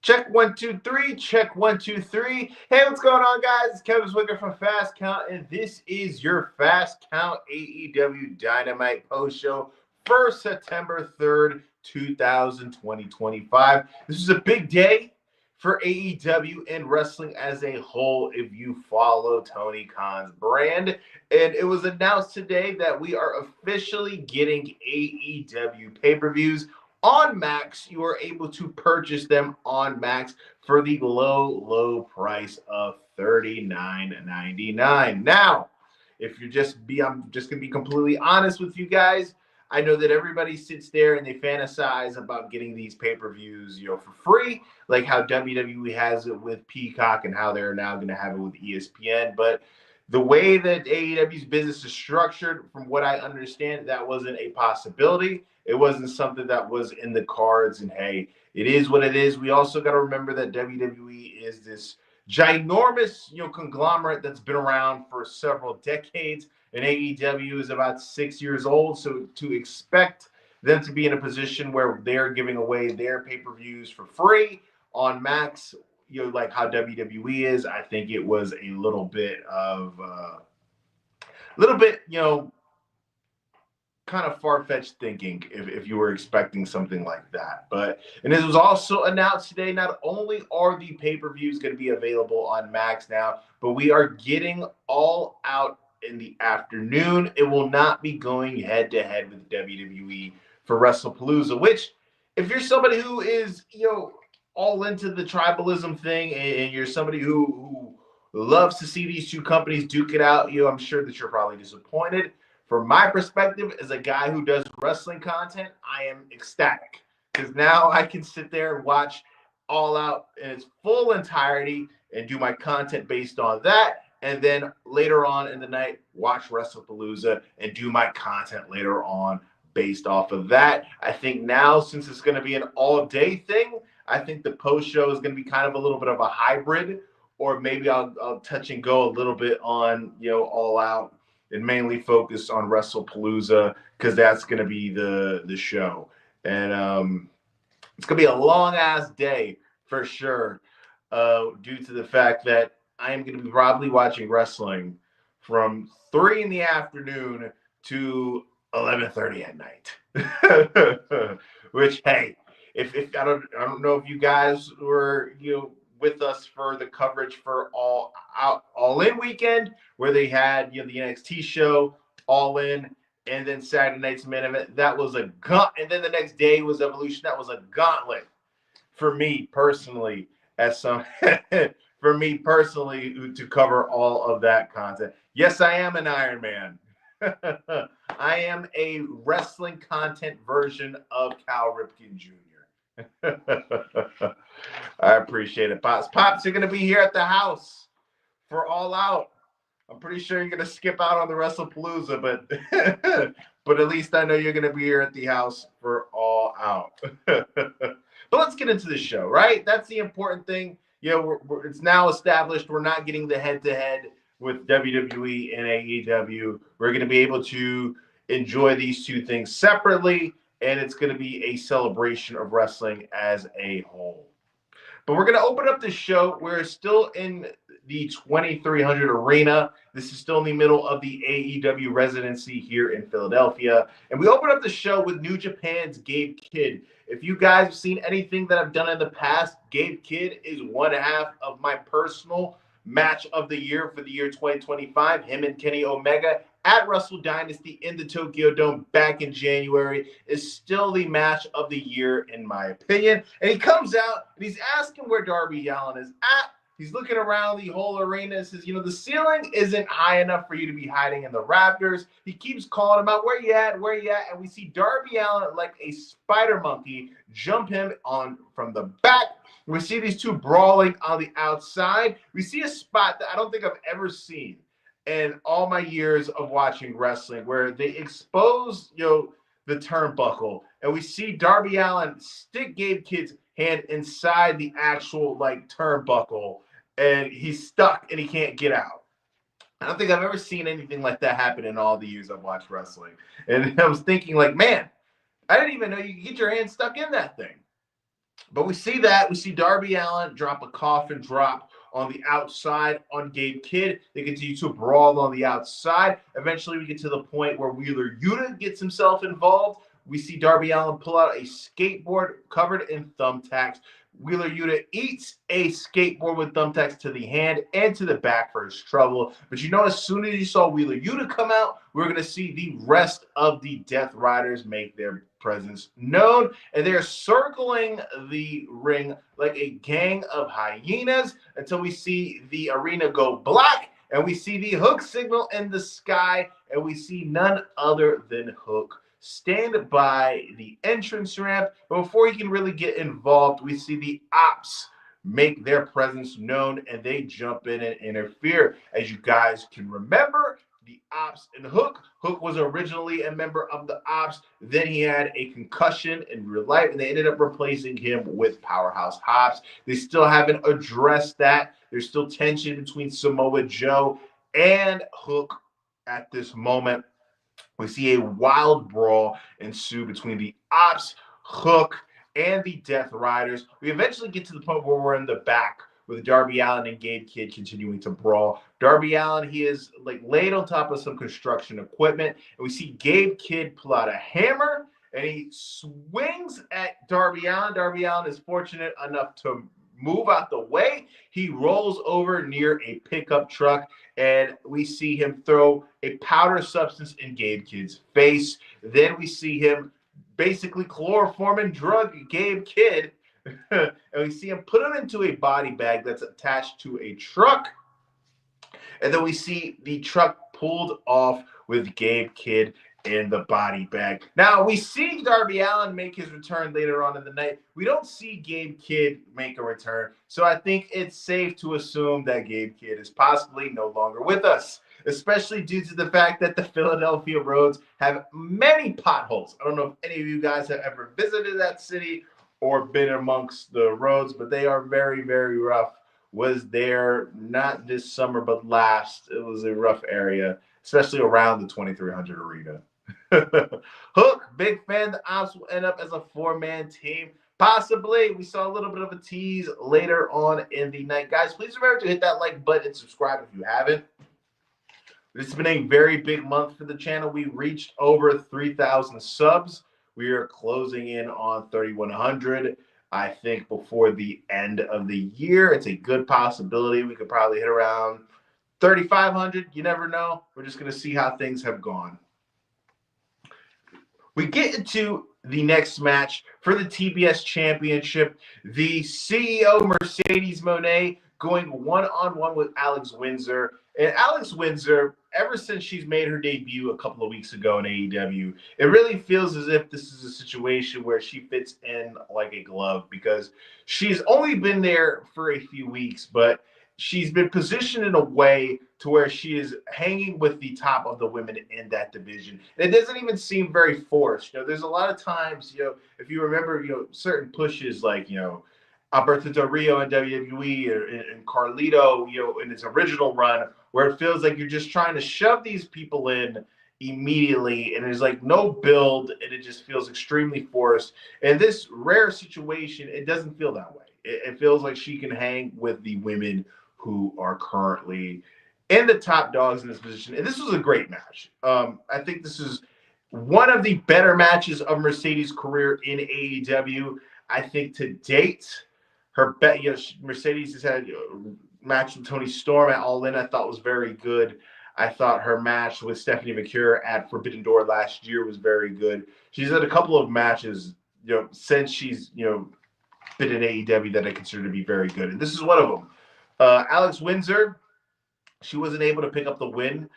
Check 1 2 3. Check 1 2 3. Hey, what's going on, guys? It's Kevin Zwicker from Fast Count, and this is your Fast Count AEW Dynamite post show for September 3rd, 2025. This is a big day for AEW and wrestling as a whole if you follow Tony Khan's brand. And it was announced today that we are officially getting AEW pay-per-views on Max. You are able to purchase them on Max for the low price of $39.99. Now, if you're I'm just gonna be completely honest with you guys. I know that everybody sits there and they fantasize about getting these pay-per-views, for free, like how WWE has it with Peacock and how they're now going to have it with ESPN. But the way that AEW's business is structured, from what I understand, that wasn't a possibility. It wasn't something that was in the cards. And hey, it is what it is. We also got to remember that WWE is this ginormous, conglomerate that's been around for several decades, and AEW is about 6 years old. So to expect them to be in a position where they're giving away their pay-per-views for free on Max, like how WWE is, I think it was a little bit, kind of far-fetched thinking if you were expecting something like that. And it was also announced today, not only are the pay-per-views going to be available on Max now, but we are getting All Out in the afternoon. It will not be going head-to-head with WWE for WrestlePalooza, which, if you're somebody who is, all into the tribalism thing, and you're somebody who loves to see these two companies duke it out, I'm sure that you're probably disappointed. From my perspective, as a guy who does wrestling content, I am ecstatic because now I can sit there and watch All Out in its full entirety and do my content based on that. And then later on in the night, watch WrestlePalooza and do my content later on based off of that. I think now, since it's going to be an all-day thing, I think the post-show is going to be kind of a little bit of a hybrid, or maybe I'll touch and go a little bit on, All Out, and mainly focus on WrestlePalooza because that's going to be the show. And it's going to be a long-ass day for sure, due to the fact that I am going to be probably watching wrestling from 3 in the afternoon to 11:30 at night. Which, hey, if I don't know if you guys were with us for the coverage for All In weekend, where they had the NXT show All In, and then Saturday night's main event. That was a and then the next day was Evolution. That was a gauntlet for me personally, for me personally, to cover all of that content. Yes, I am an Iron Man. I am a wrestling content version of Cal Ripken Jr. I appreciate it, Pops. Pops, you're going to be here at the house for All Out. I'm pretty sure you're going to skip out on the WrestlePalooza, but at least I know you're going to be here at the house for All Out. But let's get into the show, right? That's the important thing. It's now established we're not getting the head-to-head with WWE and AEW. We're going to be able to enjoy these two things separately, and it's going to be a celebration of wrestling as a whole. But we're going to open up the show. We're still in the 2300 Arena. This is still in the middle of the AEW residency here in Philadelphia. And we open up the show with New Japan's Gabe Kidd. If you guys have seen anything that I've done in the past, Gabe Kidd is one half of my personal match of the year for the year 2025. Him and Kenny Omega at Wrestle Dynasty in the Tokyo Dome back in January is still the match of the year, in my opinion. And he comes out and he's asking where Darby Allin is at. He's looking around the whole arena and says, the ceiling isn't high enough for you to be hiding in the rafters. He keeps calling him out, where you at, where you at? And we see Darby Allin, like a spider monkey, jump him on from the back. We see these two brawling on the outside. We see a spot that I don't think I've ever seen in all my years of watching wrestling, where they expose, the turnbuckle, and we see Darby Allin stick Gabe Kidd's hand inside the actual turnbuckle, and he's stuck and he can't get out. I don't think I've ever seen anything like that happen in all the years I've watched wrestling. And I was thinking, man, I didn't even know you could get your hand stuck in that thing. But we see that. We see Darby Allin drop a coffin drop on the outside on Gabe Kidd. They continue to brawl on the outside. Eventually, we get to the point where Wheeler Yuta gets himself involved. We see Darby Allin pull out a skateboard covered in thumbtacks. Wheeler Yuta eats a skateboard with thumbtacks to the hand and to the back for his trouble. But you know, as soon as you saw Wheeler Yuta come out, we're going to see the rest of the Death Riders make their presence known. And they're circling the ring like a gang of hyenas until we see the arena go black and we see the Hook signal in the sky and we see none other than Hook stand by the entrance ramp. But before he can really get involved, we see the Ops make their presence known and they jump in and interfere. As you guys can remember, the Ops and Hook. Hook was originally a member of the Ops. Then he had a concussion in real life, and they ended up replacing him with Powerhouse Hobbs. They still haven't addressed that. There's still tension between Samoa Joe and Hook at this moment. We see a wild brawl ensue between the Ops, Hook, and the Death Riders. We eventually get to the point where we're in the back with Darby Allin and Gabe Kidd continuing to brawl. Darby Allin, he is like laid on top of some construction equipment, and we see Gabe Kidd pull out a hammer, and he swings at Darby Allin. Darby Allin is fortunate enough to move out the way. He rolls over near a pickup truck, and we see him throw a powder substance in Gabe Kidd's face. Then we see him basically chloroform and drug Gabe Kidd, and we see him put him into a body bag that's attached to a truck. And then we see the truck pulled off with Gabe Kidd in the body bag. Now, we see Darby Allin make his return later on in the night. We don't see Gabe Kidd make a return. So I think it's safe to assume that Gabe Kidd is possibly no longer with us, especially due to the fact that the Philadelphia roads have many potholes. I don't know if any of you guys have ever visited that city or been amongst the roads, but they are very, very rough. Was there not this summer, but last. It was a rough area, especially around the 2300 arena. Hook, big fan. The Ops will end up as a four-man team. Possibly. We saw a little bit of a tease later on in the night. Guys, please remember to hit that like button and subscribe if you haven't. This has been a very big month for the channel. We reached over 3,000 subs. We are closing in on 3,100. I think before the end of the year, it's a good possibility. We could probably hit around 3,500. You never know. We're just going to see how things have gone. We get into the next match for the TBS Championship. The CEO, Mercedes Moné, going one-on-one with Alex Windsor. And Alex Windsor, ever since she's made her debut a couple of weeks ago in AEW, it really feels as if this is a situation where she fits in like a glove because she's only been there for a few weeks, but she's been positioned in a way to where she is hanging with the top of the women in that division. And it doesn't even seem very forced. There's a lot of times, if you remember, certain pushes like, Alberto Del Rio in WWE and Carlito, in his original run, where it feels like you're just trying to shove these people in immediately, and there's like no build, and it just feels extremely forced. In this rare situation, it doesn't feel that way. It feels like she can hang with the women who are currently in the top dogs in this position. And this was a great match. I think this is one of the better matches of Mercedes' career in AEW. I think to date, Mercedes has had a match with Toni Storm at All In. I thought was very good. I thought her match with Stephanie McCure at Forbidden Door last year was very good. She's had a couple of matches, since she's been in AEW that I consider to be very good, and this is one of them. Alex Windsor, she wasn't able to pick up the win,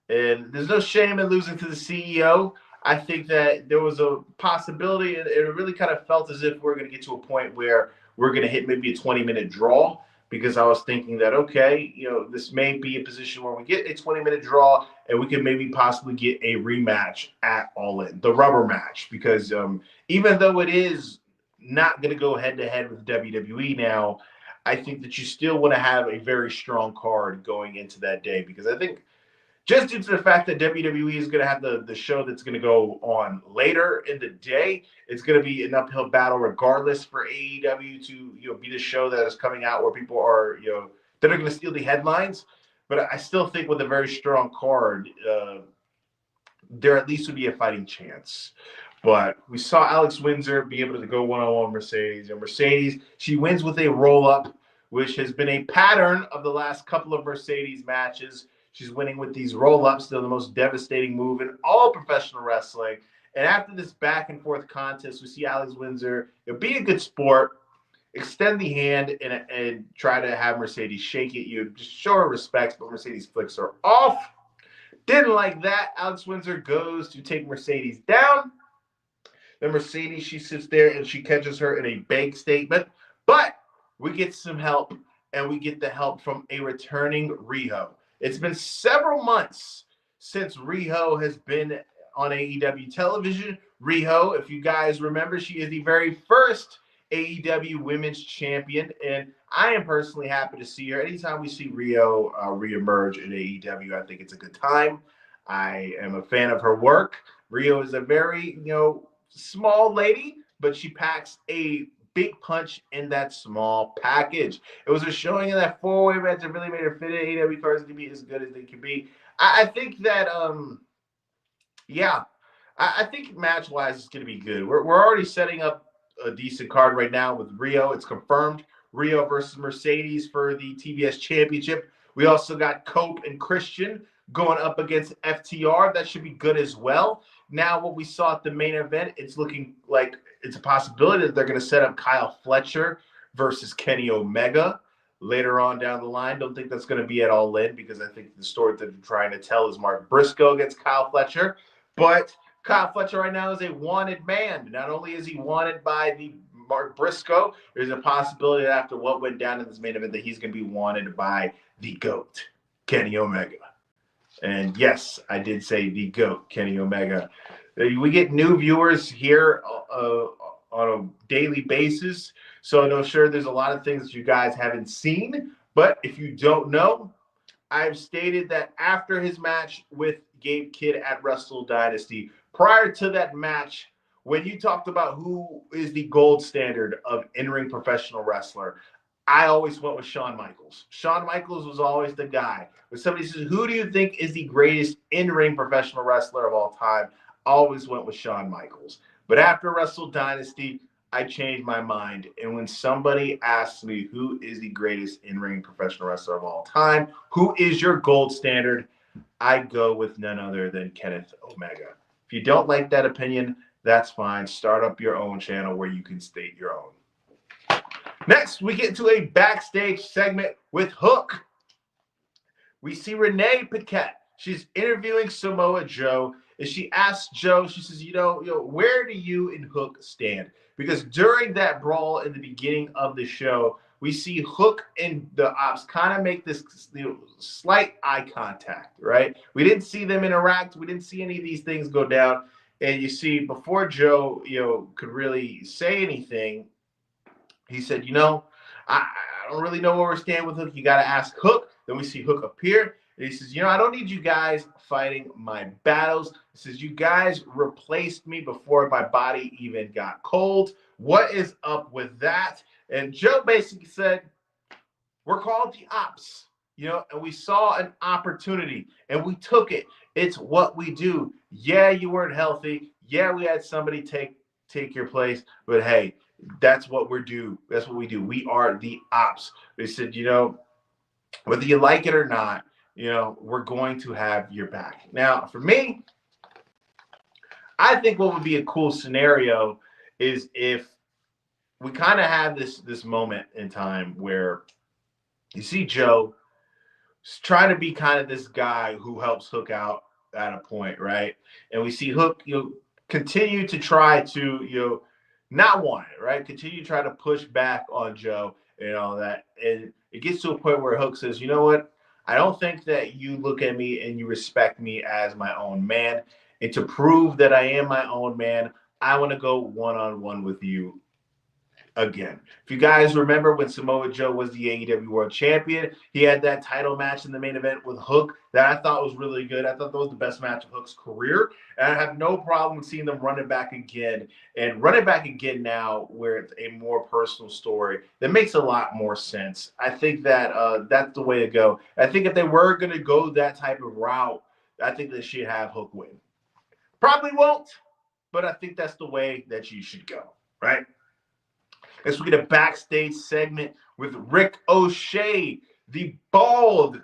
and there's no shame in losing to the CEO. I think that there was a possibility, and it really kind of felt as if we're going to get to a point where we're going to hit maybe a 20-minute draw, because I was thinking that, okay, this may be a position where we get a 20-minute draw and we can maybe possibly get a rematch at All In, the rubber match, because even though it is not going to go head-to-head with WWE now, I think that you still want to have a very strong card going into that day, because I think just due to the fact that WWE is going to have the show that's going to go on later in the day. It's going to be an uphill battle regardless for AEW to be the show that is coming out where people are that are going to steal the headlines. But I still think with a very strong card, there at least would be a fighting chance. But we saw Alex Windsor be able to go one-on-one Mercedes. And Mercedes, she wins with a roll-up, which has been a pattern of the last couple of Mercedes matches. She's winning with these roll-ups. They're the most devastating move in all professional wrestling. And after this back-and-forth contest, we see Alex Windsor be a good sport, extend the hand, and try to have Mercedes shake it. You just show her respect, but Mercedes flicks her off. Didn't like that. Alex Windsor goes to take Mercedes down. Then Mercedes, she sits there and she catches her in a big statement. But we get some help, and we get the help from a returning Riho. It's been several months since Riho has been on AEW television. Riho, if you guys remember, she is the very first AEW Women's Champion, and I am personally happy to see her. Anytime we see Riho reemerge in AEW, I think it's a good time. I am a fan of her work. Riho is a very, small lady, but she packs a big punch in that small package. It was a showing in that four-way match that really made her fit in. AEW cards to be as good as they can be. I think that, I think match-wise it's going to be good. We're already setting up a decent card right now with Riho. It's confirmed. Riho versus Mercedes for the TBS Championship. We also got Cope and Christian going up against FTR. That should be good as well. Now, what we saw at the main event, it's looking like it's a possibility that they're going to set up Kyle Fletcher versus Kenny Omega later on down the line. Don't think that's going to be at All In, because I think the story that they're trying to tell is Mark Briscoe against Kyle Fletcher. But Kyle Fletcher right now is a wanted man. Not only is he wanted by the Mark Briscoe, there's a possibility that after what went down in this main event that he's going to be wanted by the GOAT, Kenny Omega. And yes, I did say the GOAT, Kenny Omega. We get new viewers here on a daily basis, so I'm sure there's a lot of things that you guys haven't seen. But if you don't know, I've stated that after his match with Gabe Kidd at Wrestle Dynasty, prior to that match, when you talked about who is the gold standard of in-ring professional wrestler, I always went with Shawn Michaels. Shawn Michaels was always the guy. When somebody says, who do you think is the greatest in-ring professional wrestler of all time? I always went with Shawn Michaels. But after Wrestle Dynasty, I changed my mind. And when somebody asks me who is the greatest in-ring professional wrestler of all time, who is your gold standard, I go with none other than Kenneth Omega. If you don't like that opinion, that's fine. Start up your own channel where you can state your own. Next, we get to a backstage segment with Hook. We see Renee Paquette. She's interviewing Samoa Joe, and she asks Joe, she says, where do you and Hook stand? Because during that brawl in the beginning of the show, we see Hook and the Ops kind of make this slight eye contact, right? We didn't see them interact. We didn't see any of these things go down. And you see, before Joe, could really say anything, he said, I don't really know where we're standing with Hook. You got to ask Hook. Then we see Hook appear. And he says, I don't need you guys fighting my battles. He says, you guys replaced me before my body even got cold. What is up with that? And Joe basically said, we're called the Ops, and we saw an opportunity and we took it. It's what we do. Yeah, you weren't healthy. Yeah, we had somebody take your place. But hey, that's what we do. That's what we do. We are the Ops. They said, whether you like it or not, we're going to have your back. Now, for me, I think what would be a cool scenario is if we kind of have this moment in time where you see Joe trying to be kind of this guy who helps Hook out at a point, right? And we see Hook, continue to try to, not want it, right? Continue to try to push back on Joe and all that. And it gets to a point where Hook says, you know what? I don't think that you look at me and you respect me as my own man. And to prove that I am my own man, I want to go one-on-one with you again. If you guys remember when Samoa Joe was the AEW World Champion, he had that title match in the main event with Hook that I thought was really good. I thought that was the best match of Hook's career. And I have no problem with seeing them run it back again and run it back again now where it's a more personal story that makes a lot more sense. I think that that's the way to go. I think if they were going to go that type of route, I think they should have Hook win. Probably won't, but I think that's the way that you should go, right? As we get a backstage segment with Rick O'Shea, the bald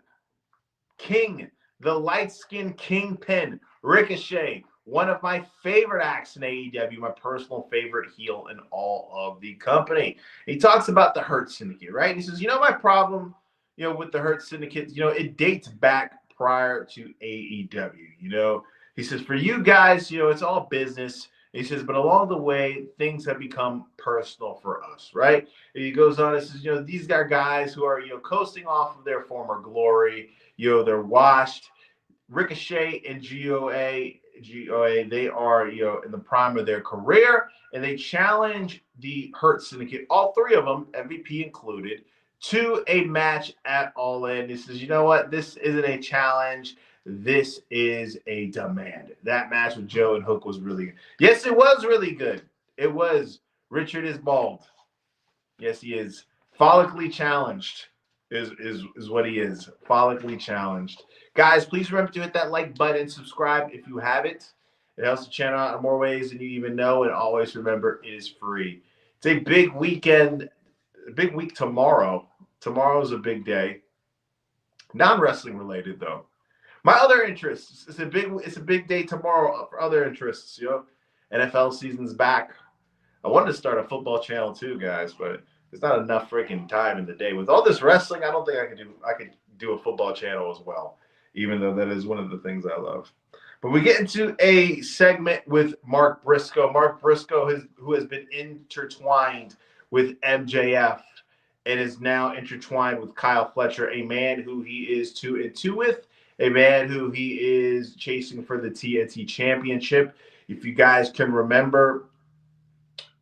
king, the light-skinned kingpin, Ricochet, one of my favorite acts in AEW, my personal favorite heel in all of the company. He talks about the Hurt Syndicate, right? He says, my problem, with the Hurt Syndicate, it dates back prior to AEW, He says, for you guys, it's all business. He says, but along the way, things have become personal for us, right? And he goes on and says, these are guys who are, coasting off of their former glory. They're washed. Ricochet and GOA, they are, in the prime of their career, and they challenge the Hurt Syndicate, all three of them, MVP included, to a match at All In. He says, you know what? This isn't a challenge. This is a demand. That match with Joe and Hook was really good. Yes, it was really good. It was. Richard is bald. Yes, he is. Follically challenged is what he is. Follically challenged. Guys, please remember to hit that like button, subscribe if you haven't. It helps the channel out in more ways than you even know. And always remember, it is free. It's a big weekend, a big week tomorrow. Tomorrow is a big day. Non-wrestling related, though. My other interests, it's a big day tomorrow for other interests, NFL season's back. I wanted to start a football channel too, guys, but there's not enough freaking time in the day. With all this wrestling, I don't think I could do a football channel as well, even though that is one of the things I love. But we get into a segment with Mark Briscoe. Mark Briscoe, who has been intertwined with MJF and is now intertwined with Kyle Fletcher, a man who he is 2-2 with, a man who he is chasing for the TNT Championship. If you guys can remember,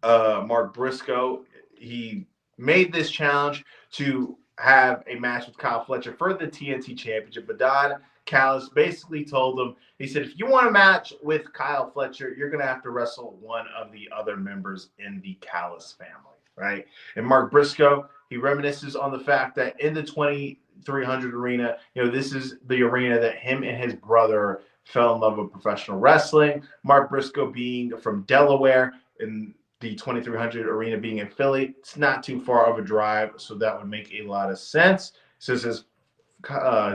Mark Briscoe, he made this challenge to have a match with Kyle Fletcher for the TNT Championship. But Don Callis basically told him, he said, if you want a match with Kyle Fletcher, you're going to have to wrestle one of the other members in the Callis family, right? And Mark Briscoe, he reminisces on the fact that in the 2300 arena, this is the arena that him and his brother fell in love with professional wrestling. Mark Briscoe being from Delaware and the 2300 arena being in Philly, it's not too far of a drive, so that would make a lot of sense. Since his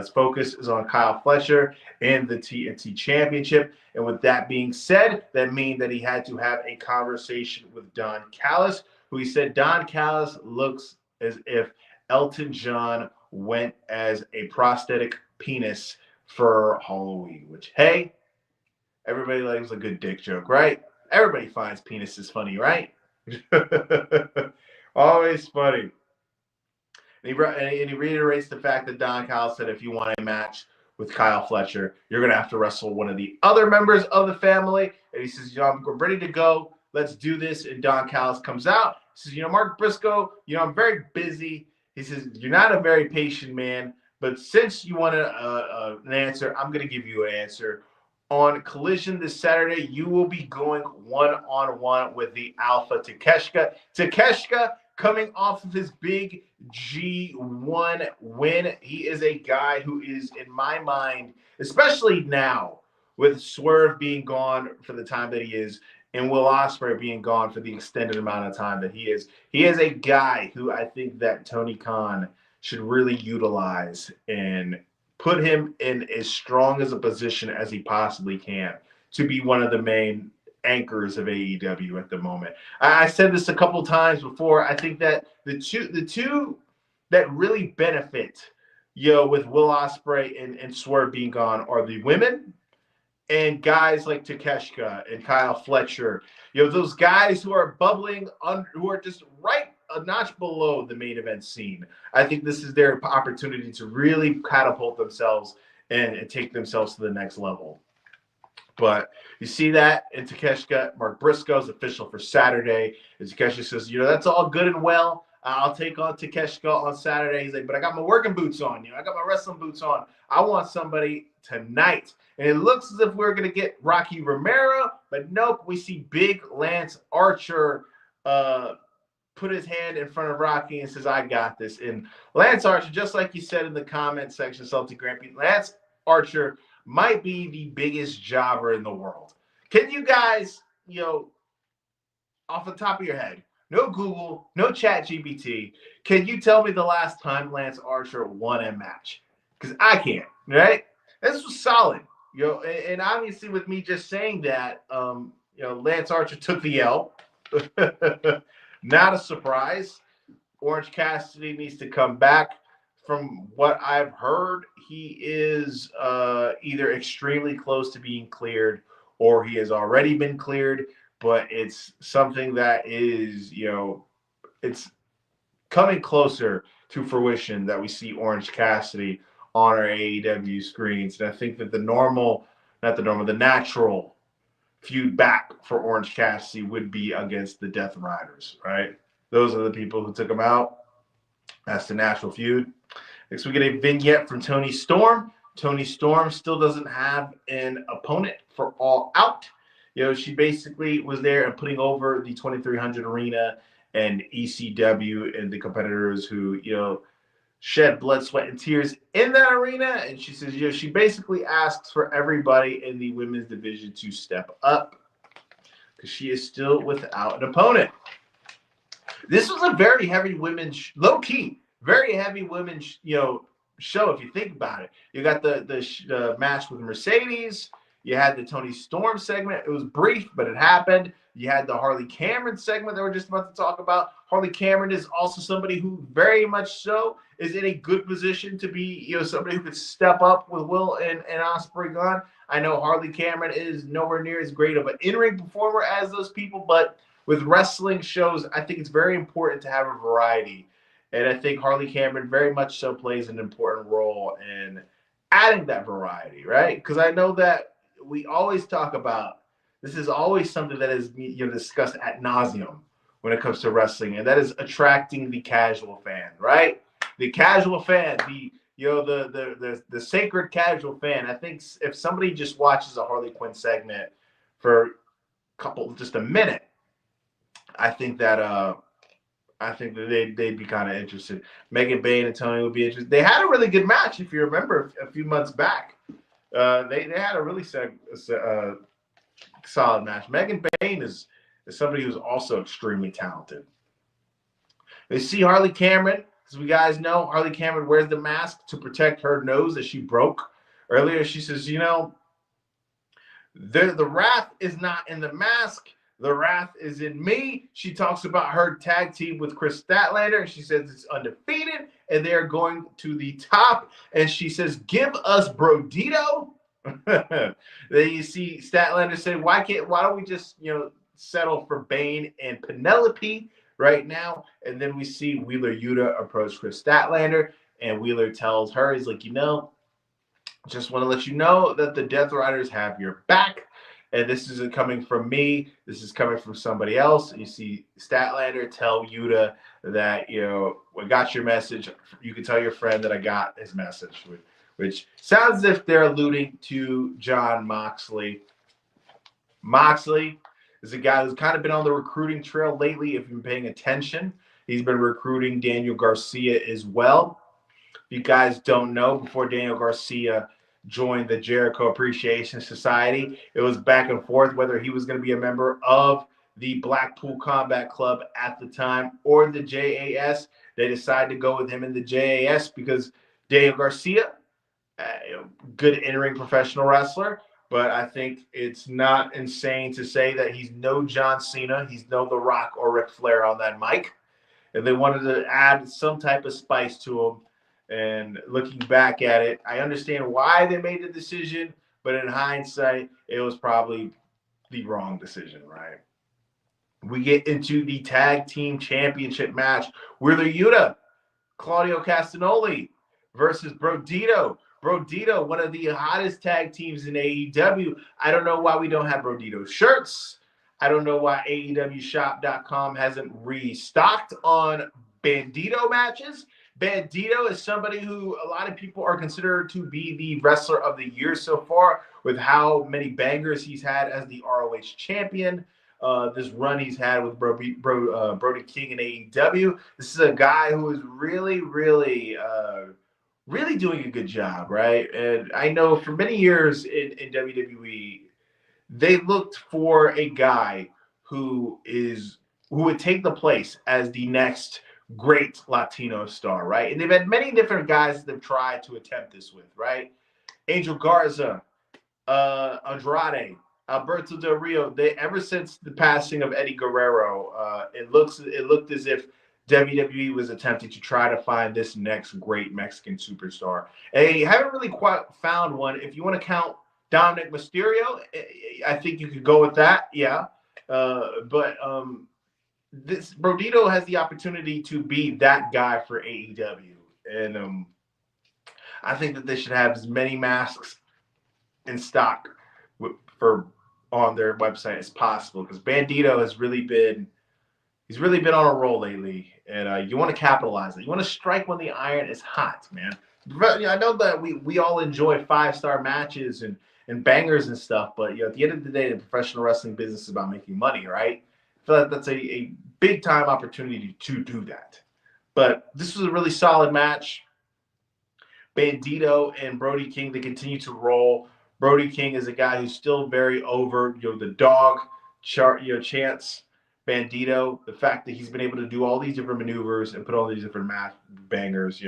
focus is on Kyle Fletcher and the TNT Championship. And with that being said, that means that he had to have a conversation with Don Callis, who he said Don Callis looks as if Elton John went as a prosthetic penis for Halloween, which, hey, everybody likes a good dick joke, right? Everybody finds penises funny, right? Always funny. And he reiterates the fact that Don Callis said if you want a match with Kyle Fletcher, you're going to have to wrestle one of the other members of the family. And he says, I'm ready to go. Let's do this. And Don Callis comes out. He says, Mark Briscoe, I'm very busy. He says, you're not a very patient man. But since you want an answer, I'm going to give you an answer. On Collision this Saturday, you will be going one-on-one with the Alpha Takeshita. Takeshita, coming off of his big G1 win, he is a guy who is, in my mind, especially now, with Swerve being gone for the time that he is, and Will Ospreay being gone for the extended amount of time that he is a guy who I think that Tony Khan should really utilize and put him in as strong as a position as he possibly can to be one of the main anchors of AEW at the moment. I said this a couple times before. I think that the two that really benefit, with Will Ospreay and Swerve being gone are the women and guys like Takeshita and Kyle Fletcher. Those guys who are bubbling, who are just right a notch below the main event scene. I think this is their opportunity to really catapult themselves and take themselves to the next level. But you see that in Takeshita, Mark Briscoe's official for Saturday. And Takeshita says, that's all good and well. I'll take on Takeshita on Saturday. He's like, but I got my working boots on. I got my wrestling boots on. I want somebody tonight. And it looks as if we're going to get Rocky Romero, but nope. We see big Lance Archer put his hand in front of Rocky and says, I got this. And Lance Archer, just like you said in the comment section, Salty Grampy, Lance Archer might be the biggest jobber in the world. Can you guys, off the top of your head, no Google, no Chat GPT, can you tell me the last time Lance Archer won a match? Because I can't, right? This was solid, and obviously with me just saying that, Lance Archer took the L. Not a surprise. Orange Cassidy needs to come back. From what I've heard, he is either extremely close to being cleared or he has already been cleared. But it's something that is, it's coming closer to fruition that we see Orange Cassidy on our AEW screens. And I think that the natural feud back for Orange Cassidy would be against the Death Riders, right? Those are the people who took him out. That's the natural feud. Next, we get a vignette from Toni Storm. Toni Storm still doesn't have an opponent for All Out. She basically was there and putting over the 2300 Arena and ECW and the competitors who, shed blood, sweat, and tears in that arena. And she says, she basically asks for everybody in the women's division to step up because she is still without an opponent. This was a very heavy women's, low-key, very heavy women's, show if you think about it. You got the match with Mercedes. You had the Toni Storm segment. It was brief, but it happened. You had the Harley Cameron segment that we're just about to talk about. Harley Cameron is also somebody who very much so is in a good position to be, somebody who could step up with Will and Ospreay gone. I know Harley Cameron is nowhere near as great of an in-ring performer as those people, but with wrestling shows, I think it's very important to have a variety. And I think Harley Cameron very much so plays an important role in adding that variety, right? Because I know that we always talk about, this is always something that is discussed ad nauseum when it comes to wrestling, and that is attracting the casual fan, right? The casual fan, the sacred casual fan. I think if somebody just watches a Harley Quinn segment for just a minute, I think that they'd be kind of interested. Megan Bayne and Tony would be interested. They had a really good match, if you remember, a few months back. They had a really solid match. Megan Bayne is somebody who's also extremely talented. They see Harley Cameron, as we guys know, Harley Cameron wears the mask to protect her nose that she broke earlier. She says, the wrath is not in the mask. The wrath is in me. She talks about her tag team with Chris Statlander, and she says it's undefeated, and they're going to the top. And she says, give us Brodito. Then you see Statlander say, why don't we just, settle for Bane and Penelope right now? And then we see Wheeler Yuta approach Chris Statlander, and Wheeler tells her, he's like, just want to let you know that the Death Riders have your back. And this isn't coming from me. This is coming from somebody else. You see Statlander tell Yuta that, we got your message. You can tell your friend that I got his message, which sounds as if they're alluding to Jon Moxley. Moxley is a guy who's kind of been on the recruiting trail lately, if you've been paying attention. He's been recruiting Daniel Garcia as well. If you guys don't know, before Daniel Garcia joined the Jericho Appreciation Society, it was back and forth whether he was going to be a member of the Blackpool Combat Club at the time or the JAS. They decided to go with him in the JAS because Daniel Garcia, good in-ring professional wrestler, but I think it's not insane to say that he's no John Cena, he's no The Rock or Ric Flair on that mic. And they wanted to add some type of spice to him. And looking back at it, I understand why they made the decision, but in hindsight, it was probably the wrong decision, right? We get into the tag team championship match. Wheeler Yuta, Claudio Castagnoli versus Brodito. Brodito, one of the hottest tag teams in AEW. I don't know why we don't have Brodito shirts. I don't know why AEWshop.com hasn't restocked on Bandito matches. Bandito is somebody who a lot of people are considered to be the wrestler of the year so far, with how many bangers he's had as the ROH champion. This run he's had with Brody King in AEW. This is a guy who is really, really doing a good job, right? And I know for many years in WWE, they looked for a guy who would take the place as the next great Latino star, right? And they've had many different guys that they've tried to attempt this with, right? Angel Garza, Andrade, Alberto Del Rio. They ever since the passing of Eddie Guerrero, it looked as if WWE was attempting to try to find this next great Mexican superstar. And they haven't really quite found one. If you want to count Dominic Mysterio, I think you could go with that, yeah. But this Brodito has the opportunity to be that guy for AEW, and I think that they should have as many masks in stock on their website as possible, because Bandito has really been on a roll lately, and you want to capitalize it. You want to strike when the iron is hot, man. But, I know that we all enjoy 5-star matches and bangers and stuff, but at the end of the day, the professional wrestling business is about making money, right? I feel like that's a big time opportunity to do that. But this was a really solid match. Bandito and Brody King, they continue to roll. Brody King is a guy who's still very over, the dog chance. Bandito, the fact that he's been able to do all these different maneuvers and put all these different match bangers,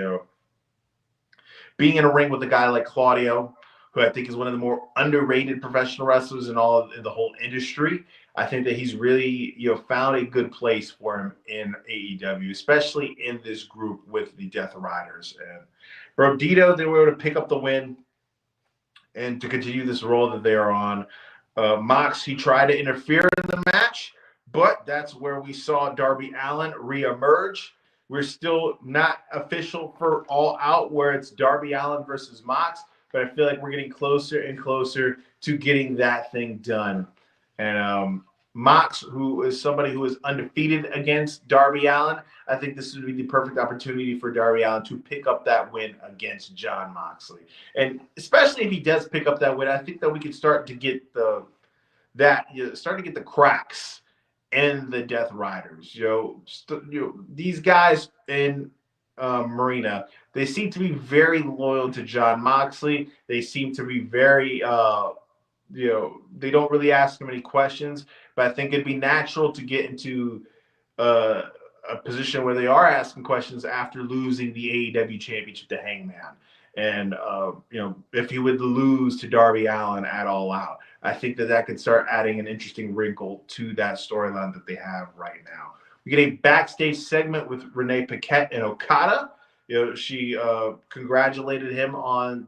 being in a ring with a guy like Claudio, who I think is one of the more underrated professional wrestlers in the whole industry. I think that he's really, found a good place for him in AEW, especially in this group with the Death Riders. And Brodito, they were able to pick up the win and to continue this role that they are on. Mox, he tried to interfere in the match, but that's where we saw Darby Allin reemerge. We're still not official for All Out, where it's Darby Allin versus Mox, but I feel like we're getting closer and closer to getting that thing done. And Mox, who is somebody who is undefeated against Darby Allin, I think this would be the perfect opportunity for Darby Allin to pick up that win against Jon Moxley. And especially if he does pick up that win, I think that we could start to get the cracks in the Death Riders. These guys in Marina, they seem to be very loyal to Jon Moxley. They seem to be very they don't really ask him any questions, but I think it'd be natural to get into a position where they are asking questions after losing the AEW championship to Hangman. And, if he would lose to Darby Allin at All Out, I think that could start adding an interesting wrinkle to that storyline that they have right now. We get a backstage segment with Renee Paquette and Okada. She congratulated him on,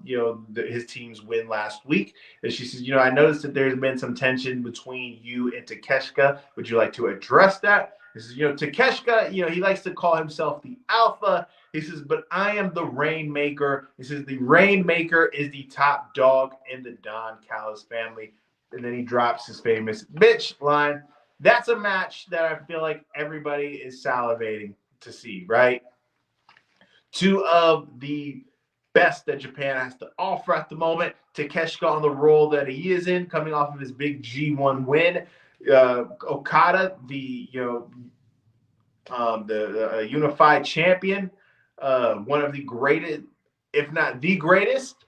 his team's win last week. And she says, I noticed that there's been some tension between you and Takeshita. Would you like to address that? He says, Takeshita, he likes to call himself the Alpha. He says, but I am the Rainmaker. He says, the Rainmaker is the top dog in the Don Callis family. And then he drops his famous bitch line. That's a match that I feel like everybody is salivating to see, right? Two of the best that Japan has to offer at the moment. Takeshita on the role that he is in, coming off of his big G1 win. Okada, the unified champion, one of the greatest, if not the greatest,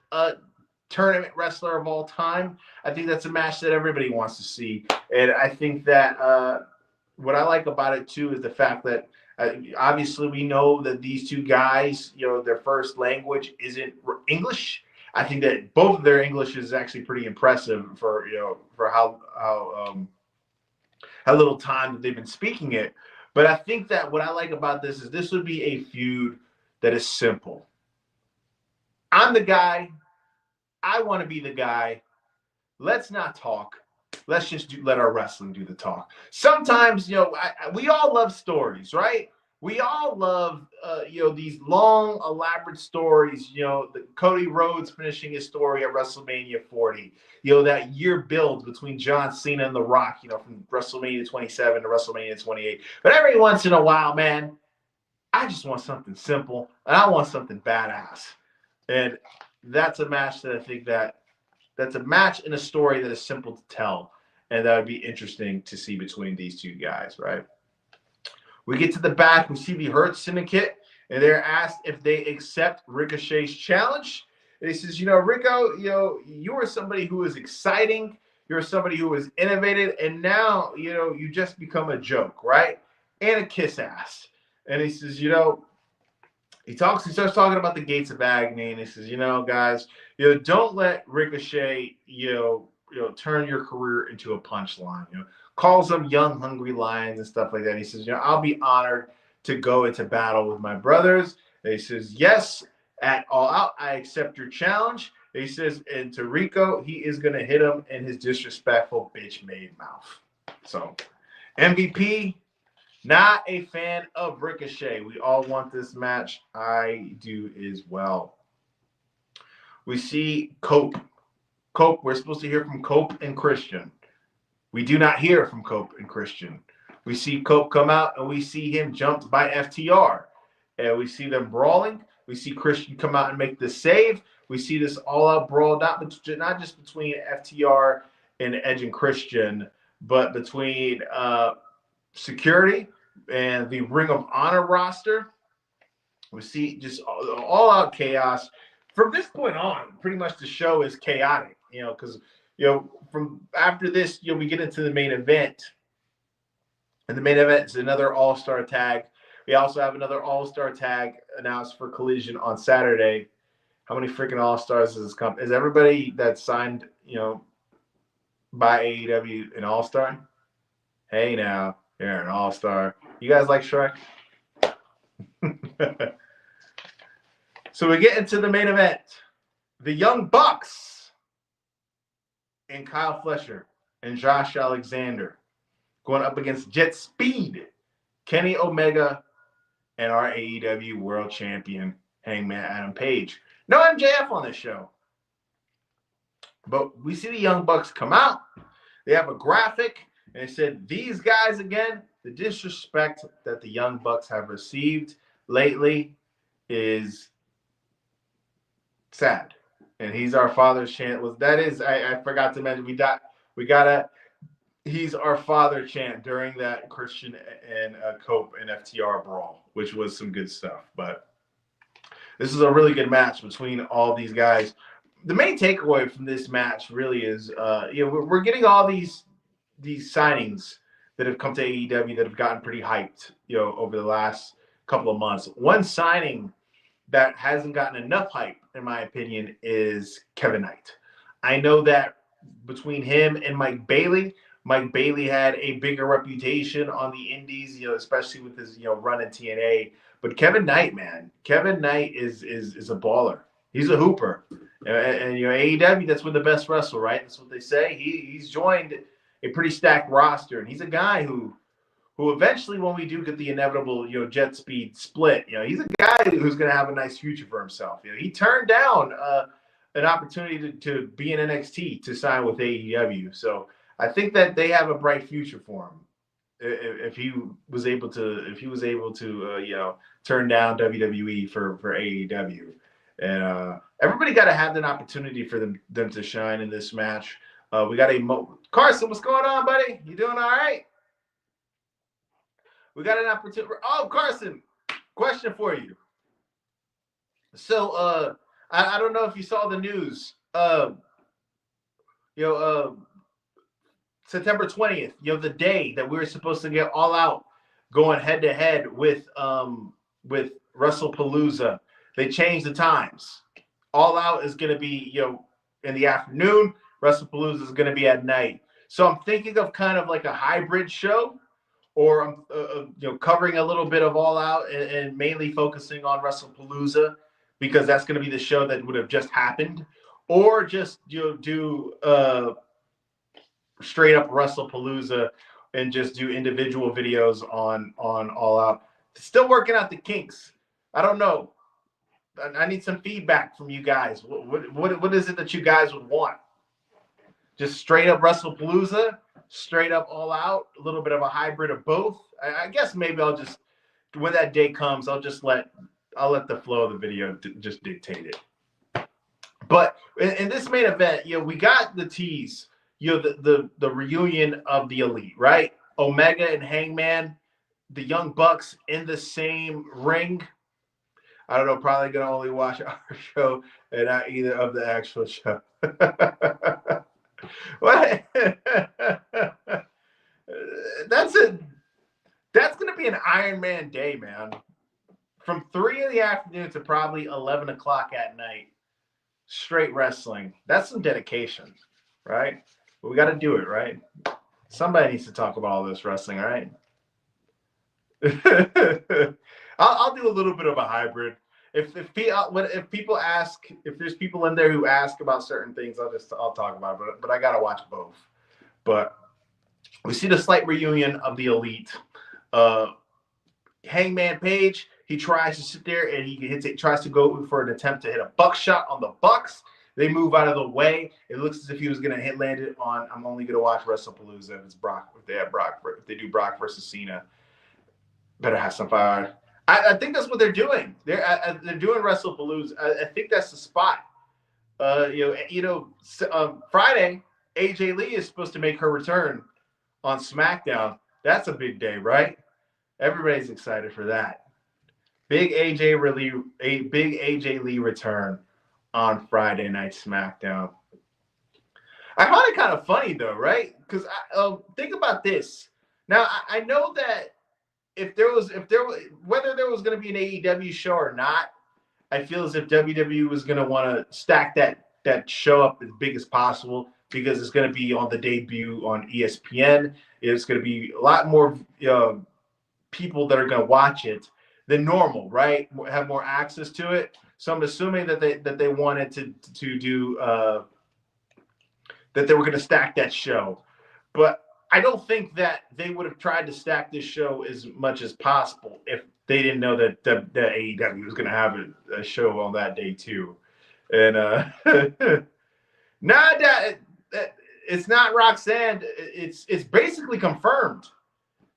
tournament wrestler of all time. I think that's a match that everybody wants to see, and I think that what I like about it too is the fact that obviously we know that these two guys, their first language isn't English. I think that both of their English is actually pretty impressive for how little time that they've been speaking it. But I think that what I like about this is this would be a feud that is simple. I'm the guy. I want to be the guy. Let's not talk. Let's just let our wrestling do the talk. Sometimes, we all love stories, right? we all love, these long, elaborate stories. The Cody Rhodes finishing his story at WrestleMania 40. That year build between John Cena and The Rock. From WrestleMania 27 to WrestleMania 28. But every once in a while, man, I just want something simple, and I want something badass. And that's a match that I think that's a match in a story that is simple to tell, and that would be interesting to see between these two guys, right? We get to the back, we see the Hurt Syndicate, and they're asked if they accept Ricochet's challenge. And he says, Rico, you are somebody who is exciting, you're somebody who is innovative, and now, you just become a joke, right? And a kiss ass. And he says, he starts talking about the gates of agony, and he says, guys, don't let Ricochet, turn your career into a punchline. Calls them young, hungry lions and stuff like that. And he says, I'll be honored to go into battle with my brothers. And he says, yes, at All Out, I accept your challenge. And he says, and to Rico, he is going to hit him in his disrespectful bitch-made mouth. So, MVP, not a fan of Ricochet. We all want this match. I do as well. We see Cope. We're supposed to hear from Cope and Christian. We do not hear from Cope and Christian. We see Cope come out, and we see him jumped by FTR. And we see them brawling. We see Christian come out and make the save. We see this all-out brawl, not just between FTR and Edge and Christian, but between security and the Ring of Honor roster. We see just all-out chaos. From this point on, pretty much the show is chaotic, because from after this, we get into the main event. And the main event is another all-star tag. We also have another all-star tag announced for Collision on Saturday. How many freaking all-stars does this come? Is everybody that signed, by AEW an all-star? Hey now, you're an all-star. You guys like Shrek? So we get into the main event. The Young Bucks and Kyle Fletcher and Josh Alexander going up against Jet Speed, Kenny Omega, and our AEW World Champion, Hangman Adam Page. No MJF on this show. But we see the Young Bucks come out. They have a graphic, and it said, these guys again, the disrespect that the Young Bucks have received lately is sad. And he's our father's chant. I forgot to mention, we got a he's our father chant during that Christian and Cope and FTR brawl, which was some good stuff. But this is a really good match between all these guys. The main takeaway from this match really is, we're getting all these signings that have come to AEW that have gotten pretty hyped, over the last couple of months. One signing that hasn't gotten enough hype, in my opinion, is Kevin Knight. I know that between him and Mike Bailey had a bigger reputation on the indies, especially with his, run in TNA. But Kevin Knight, man, is a baller. He's a hooper. And AEW, that's where the best wrestle, right? That's what they say. He's joined a pretty stacked roster, and he's a guy who eventually, when we do get the inevitable, Jet Speed split, he's a guy who's going to have a nice future for himself. He turned down an opportunity to be in NXT to sign with AEW. So I think that they have a bright future for him if he was able to turn down WWE for AEW. And everybody got to have an opportunity for them to shine in this match. We got Carson, what's going on, buddy? You doing all right? We got an opportunity. Oh, Carson, question for you. So, I don't know if you saw the news. September 20th, the day that we were supposed to get All Out going head to head with WrestlePalooza. They changed the times. All Out is going to be, in the afternoon. WrestlePalooza is going to be at night. So I'm thinking of kind of like a hybrid show, or I'm covering a little bit of All Out and mainly focusing on WrestlePalooza, because that's going to be the show that would have just happened, or just do straight up WrestlePalooza and just do individual videos on All Out. Still working out the kinks. I don't know. I need some feedback from you guys. What is it that you guys would want? Just straight up WrestlePalooza, straight up all out, a little bit of a hybrid of both. I guess maybe I'll just, when that day comes, I'll let the flow of the video just dictate it. But in this main event, we got the tease, the reunion of the Elite, right? Omega and Hangman, the Young Bucks in the same ring. I don't know, probably gonna only watch our show and not either of the actual show. What? That's gonna be an Iron Man day, man. From 3 in the afternoon to probably 11 o'clock at night, straight wrestling. That's some dedication, right? But we got to do it, right? Somebody needs to talk about all this wrestling, all right? I'll do a little bit of a hybrid. If people ask, if there's people in there who ask about certain things, I'll talk about it. But I gotta watch both. But we see the slight reunion of the Elite. Hangman Page, he tries to sit there and he tries to go for an attempt to hit a buckshot on the Bucks. They move out of the way. It looks as if he was going to land it on. I'm only going to watch WrestlePalooza if it's Brock. If they do Brock versus Cena, better have some fire. I think that's what they're doing. They're doing WrestlePalooza. I think that's the spot. Friday, AJ Lee is supposed to make her return on SmackDown. That's a big day, right? Everybody's excited for that. Big AJ Lee return on Friday Night SmackDown. I find it kind of funny though, right? Because think about this. Now I know that whether there was going to be an AEW show or not, I feel as if WWE was going to want to stack that show up as big as possible because it's going to be on the debut on ESPN. It's going to be a lot more people that are going to watch it than normal, right? Have more access to it. So I'm assuming that they wanted to do that they were going to stack that show, but I don't think that they would have tried to stack this show as much as possible if they didn't know that AEW was going to have a show on that day too. And it's not Roxanne. It's basically confirmed.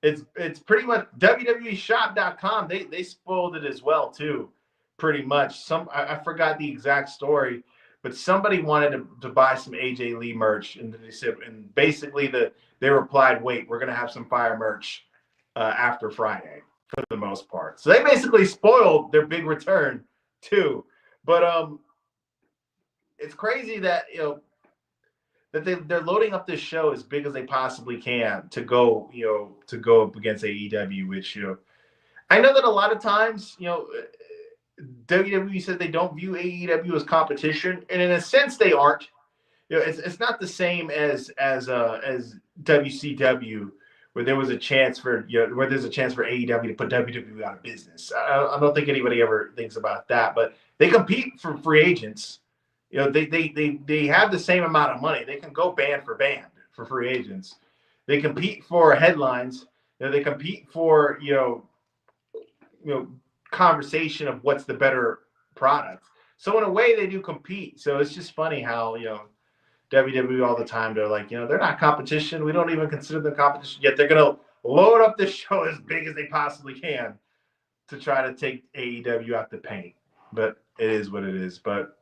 It's pretty much WWEshop.com. They spoiled it as well too, pretty much. I forgot the exact story, but somebody wanted to buy some AJ Lee merch, and they said, and basically they replied, "Wait, we're gonna have some fire merch after Friday for the most part." So they basically spoiled their big return too. But it's crazy that that they're loading up this show as big as they possibly can to go up against AEW, which I know that a lot of times WWE says they don't view AEW as competition, and in a sense they aren't. It's not the same as WCW, where there was a chance for where there's a chance for AEW to put WWE out of business. I don't think anybody ever thinks about that, but they compete for free agents. They have the same amount of money. They can go band for band for free agents. They compete for headlines. They compete for conversation of what's the better product. So in a way, they do compete. So it's just funny how WWE all the time they're like they're not competition. We don't even consider them competition yet. They're gonna load up this show as big as they possibly can to try to take AEW out the paint. But it is what it is. But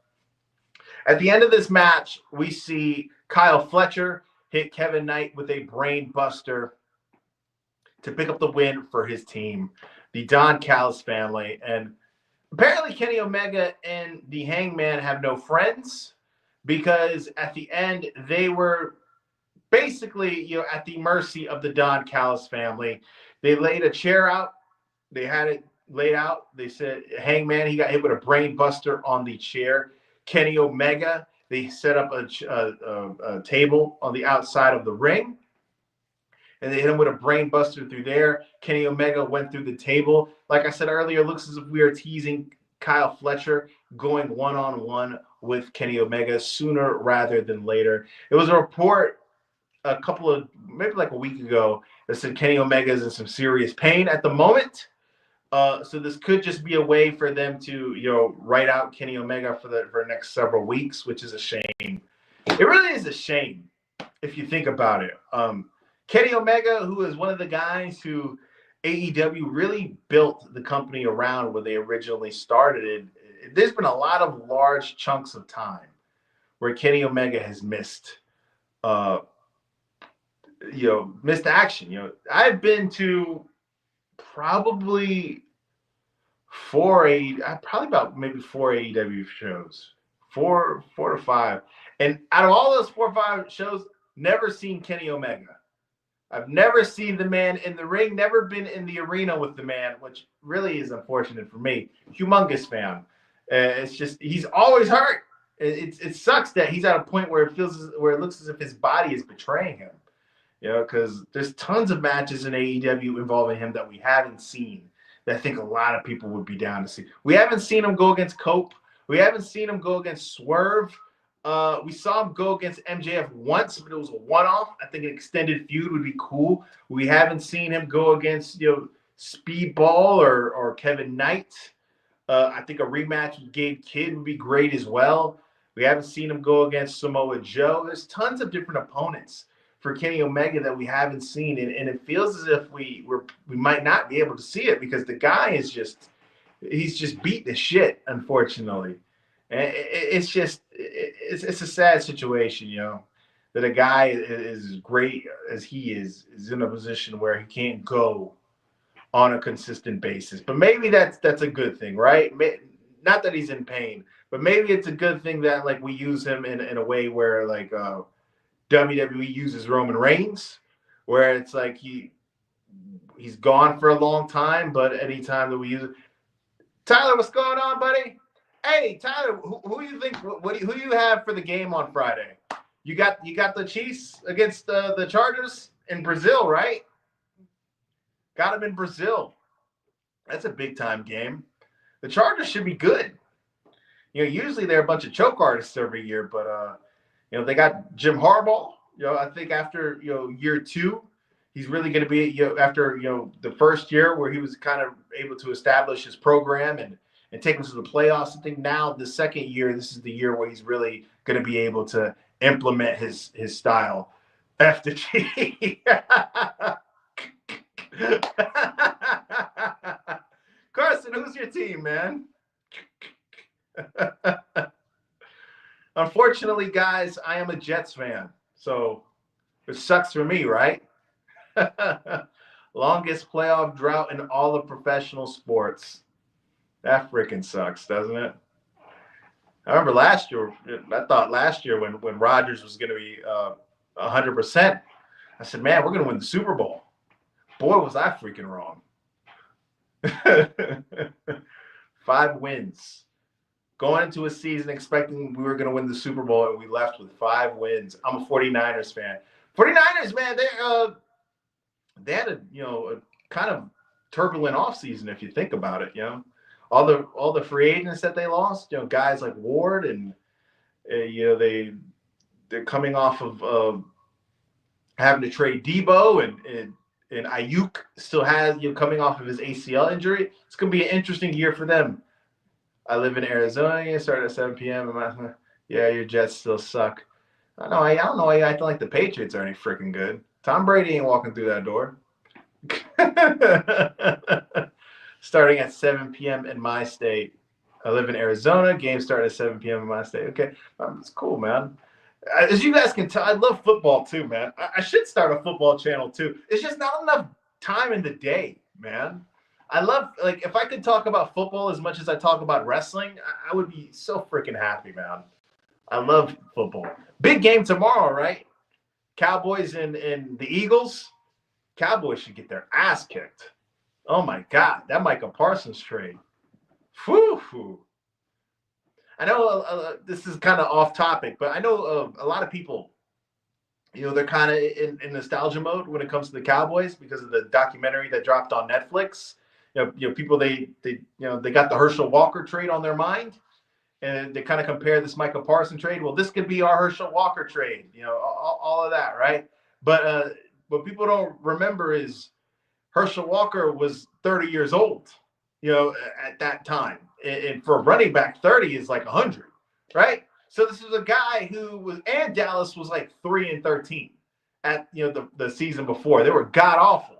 at the end of this match, we see Kyle Fletcher hit Kevin Knight with a brain buster to pick up the win for his team, the Don Callis family. And apparently Kenny Omega and the Hangman have no friends because at the end they were basically at the mercy of the Don Callis family. They laid a chair out. They had it laid out. They said Hangman, he got hit with a brain buster on the chair. Kenny Omega, they set up a table on the outside of the ring, and they hit him with a brain buster through there. Kenny Omega went through the table. Like I said earlier, it looks as if we are teasing Kyle Fletcher going one-on-one with Kenny Omega sooner rather than later. It was a report maybe like a week ago that said Kenny Omega is in some serious pain at the moment. So this could just be a way for them to, write out Kenny Omega for the next several weeks, which is a shame. It really is a shame if you think about it. Kenny Omega, who is one of the guys who AEW really built the company around when they originally started it. There's been a lot of large chunks of time where Kenny Omega has missed, missed action. I've been to probably probably about maybe 4 AEW shows, four to five, and out of all those 4 or 5 shows, never seen Kenny Omega. I've never seen the man in the ring, never been in the arena with the man, which really is unfortunate for me. Humongous fan. It's just he's always hurt. It sucks that he's at a point where where it looks as if his body is betraying him. Because there's tons of matches in AEW involving him that we haven't seen that I think a lot of people would be down to see. We haven't seen him go against Cope. We haven't seen him go against Swerve. We saw him go against MJF once, but it was a one-off. I think an extended feud would be cool. We haven't seen him go against Speedball or Kevin Knight. I think a rematch with Gabe Kidd would be great as well. We haven't seen him go against Samoa Joe. There's tons of different opponents for Kenny Omega that we haven't seen, and it feels as if we might not be able to see it because the guy is he's just beat the shit, unfortunately. And it's a sad situation, that a guy as great as he is in a position where he can't go on a consistent basis. But maybe that's a good thing, right? Not that he's in pain, but maybe it's a good thing that like we use him in a way where like WWE uses Roman Reigns, where it's like he's gone for a long time, but anytime that we use it. Tyler, what's going on, buddy? Hey, Tyler, who you think? Who you have for the game on Friday? You got the Chiefs against the Chargers in Brazil, right? Got them in Brazil. That's a big time game. The Chargers should be good. Usually they're a bunch of choke artists every year, but they got Jim Harbaugh. I think after year 2, he's really going to be after the first year where he was kind of able to establish his program and take him to the playoffs. I think now the second year, this is the year where he's really going to be able to implement his style. F the G. Carson, who's your team, man? Unfortunately, guys, I am a Jets fan, so it sucks for me, right? Longest playoff drought in all of professional sports. That freaking sucks, doesn't it? I remember last year, I thought last year when Rodgers was going to be 100%, I said, man, we're going to win the Super Bowl. Boy, was I freaking wrong. 5 wins. Going into a season expecting we were going to win the Super Bowl, and we left with 5 wins. I'm a 49ers fan. 49ers, man, they had a kind of turbulent offseason if you think about it, All the free agents that they lost, guys like Ward and they're coming off of having to trade Debo and Ayuk still has coming off of his ACL injury. It's gonna be an interesting year for them. I live in Arizona. You start at 7 p.m. Yeah, your Jets still suck. I don't know why you acting like the Patriots are any freaking good. Tom Brady ain't walking through that door. Starting at 7 p.m. in my state. I live in Arizona. Games start at 7 p.m. in my state. Okay, it's cool, man. As you guys can tell, I love football too, man. I should start a football channel too. It's just not enough time in the day, man. I love, like, if I could talk about football as much as I talk about wrestling, I would be so freaking happy, man. I love football. Big game tomorrow, right? Cowboys and the Eagles. Cowboys should get their ass kicked. Oh, my God. That Micah Parsons trade. Whew. I know this is kind of off topic, but I know a lot of people, they're kind of in nostalgia mode when it comes to the Cowboys because of the documentary that dropped on Netflix. People they got the Herschel Walker trade on their mind, and they kind of compare this Micah Parsons trade. Well, this could be our Herschel Walker trade. All of that, right? But what people don't remember is Herschel Walker was 30 years old at that time. And for a running back, 30 is like 100, right? So this is a guy who was, and Dallas was like 3-13 at the season before. They were god awful.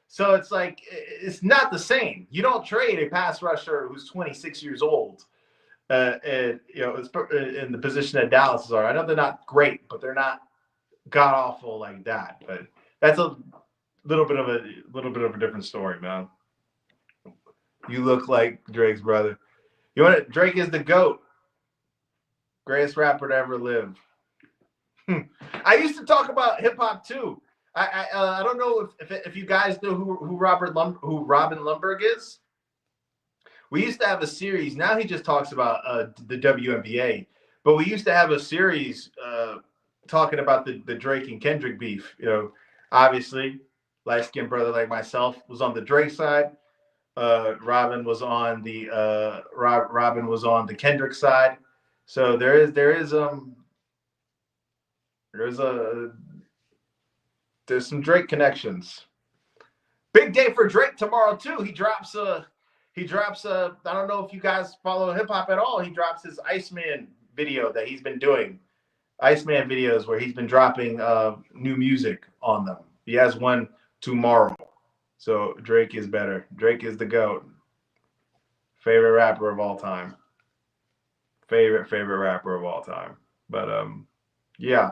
So it's like it's not the same. You don't trade a pass rusher who's 26 years old, and in the position that Dallas are. I know they're not great, but they're not god awful like that. But that's a little bit of a different story, man. You look like Drake's brother. Drake is the GOAT, greatest rapper to ever live. I used to talk about hip hop too. I don't know if you guys know who Robin Lumberg is. We used to have a series. Now he just talks about the WNBA, but we used to have a series talking about the Drake and Kendrick beef. Obviously, light skinned brother like myself was on the Drake side. Robin was on the Kendrick side. So there's some Drake connections. Big day for Drake tomorrow too. He drops I don't know if you guys follow hip hop at all. He drops his Iceman video that he's been doing. Iceman videos where he's been dropping new music on them. He has one tomorrow. So Drake is better. Drake is the GOAT. Favorite rapper of all time. Favorite rapper of all time. But yeah.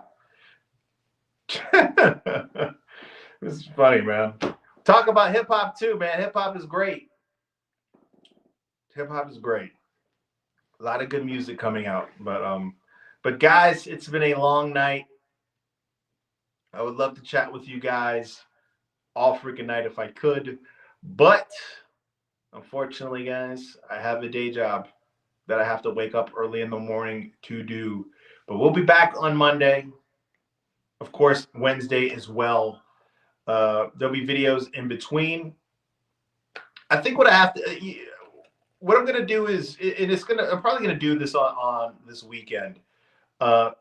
This is funny, man. Talk about hip hop too, man. Hip hop is great. Hip hop is great. A lot of good music coming out. But guys, it's been a long night. I would love to chat with you guys all freaking night if I could. But unfortunately, guys, I have a day job that I have to wake up early in the morning to do. But we'll be back on Monday. Of course, Wednesday as well. There'll be videos in between. I think what I'm gonna do is, I'm probably gonna do this on this weekend. I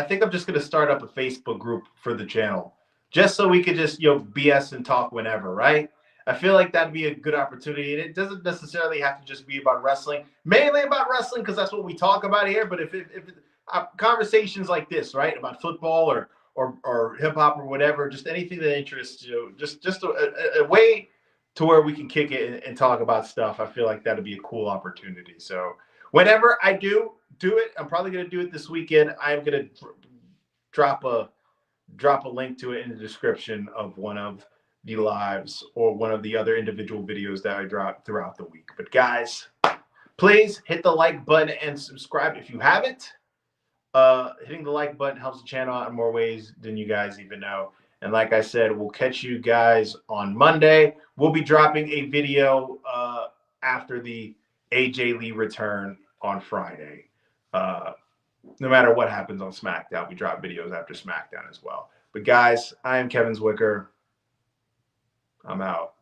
think I'm just gonna start up a Facebook group for the channel, just so we could just BS and talk whenever, right? I feel like that'd be a good opportunity, and it doesn't necessarily have to just be about wrestling. Mainly about wrestling because that's what we talk about here. But if conversations like this, right, about football or hip hop or whatever, just anything that interests you, just a way to where we can kick it and talk about stuff. I feel like that'd be a cool opportunity. So whenever I do it, I'm probably going to do it this weekend. I'm going to drop a link to it in the description of one of the lives or one of the other individual videos that I drop throughout the week. But guys, please hit the like button and subscribe if you haven't. Hitting the like button helps the channel out in more ways than you guys even know. And like I said, we'll catch you guys on Monday. We'll be dropping a video after the AJ Lee return on Friday. No matter what happens on SmackDown, we drop videos after SmackDown as well. But guys, I am Kevin Zwicker. I'm out.